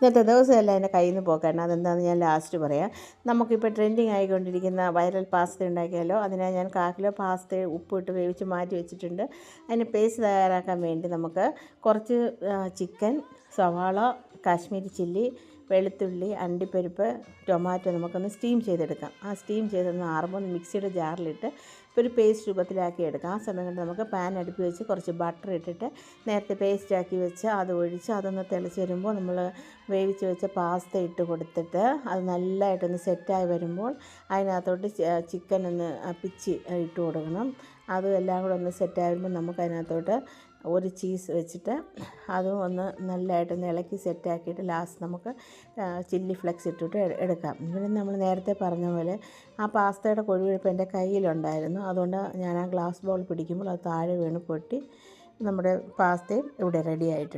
ഇന്നത്തെ ദിവസമല്ല എൻ്റെ കയ്യിൽ നിന്ന് പോക്കണം. അതെന്താണെന്ന് ഞാൻ ലാസ്റ്റ് പറയാം. നമുക്കിപ്പോൾ ട്രെൻഡിങ് ആയിക്കൊണ്ടിരിക്കുന്ന വൈറൽ പാസ്ത ഉണ്ടാക്കിയാലോ. അതിനായി ഞാൻ 1/4 കിലോ പാസ്ത ഉപ്പിട്ട് വേവിച്ച് മാറ്റി വെച്ചിട്ടുണ്ട്. അതിന് പേസ്റ്റ് തയ്യാറാക്കാൻ വേണ്ടി നമുക്ക് കുറച്ച് ചിക്കൻ, സവാള, കാശ്മീരി ചില്ലി, വെളുത്തുള്ളി, അണ്ടിപ്പരിപ്പ്, ടൊമാറ്റോ നമുക്കൊന്ന് സ്റ്റീം ചെയ്തെടുക്കാം. ആ സ്റ്റീം ചെയ്തൊന്ന് ആറുമ്പോൾ മിക്സിയുടെ ജാറിലിട്ട് ഒരു പേസ്റ്റ് രൂപത്തിലാക്കി എടുക്കാം. ആ സമയം കൊണ്ട് നമുക്ക് പാൻ അടുപ്പി വെച്ച് കുറച്ച് ബട്ടർ ഇട്ടിട്ട് നേരത്തെ പേസ്റ്റാക്കി വെച്ച് അത് ഒഴിച്ച് അതൊന്ന് തിളച്ച് വരുമ്പോൾ നമ്മൾ വേവിച്ച് വെച്ച പാസ്ത ഇട്ട് കൊടുത്തിട്ട് അത് നല്ലതായിട്ടൊന്ന് സെറ്റായി വരുമ്പോൾ അതിനകത്തോട്ട് ചിക്കൻ ഒന്ന് പിച്ചി ഇട്ട് കൊടുക്കണം. അതും എല്ലാം കൂടെ ഒന്ന് സെറ്റായി വരുമ്പോൾ നമുക്ക് അതിനകത്തോട്ട് ഒരു ചീസ് വെച്ചിട്ട് അതും ഒന്ന് നല്ലതായിട്ടൊന്ന് ഇളക്കി സെറ്റാക്കിയിട്ട് ലാസ്റ്റ് നമുക്ക് ചില്ലി ഫ്ലെക്സ് ഇട്ടിട്ട് എടുക്കാം. പിന്നെ നമ്മൾ നേരത്തെ പറഞ്ഞ പോലെ ആ പാസ്തയുടെ കൊഴുവഴുപ്പ് എൻ്റെ കയ്യിലുണ്ടായിരുന്നു. അതുകൊണ്ട് ഞാൻ ആ ഗ്ലാസ് ബൗൾ പിടിക്കുമ്പോൾ അത് താഴെ വീണ് പൊട്ടി നമ്മുടെ പാസ്തയും ഇവിടെ റെഡി ആയിട്ടുണ്ട്.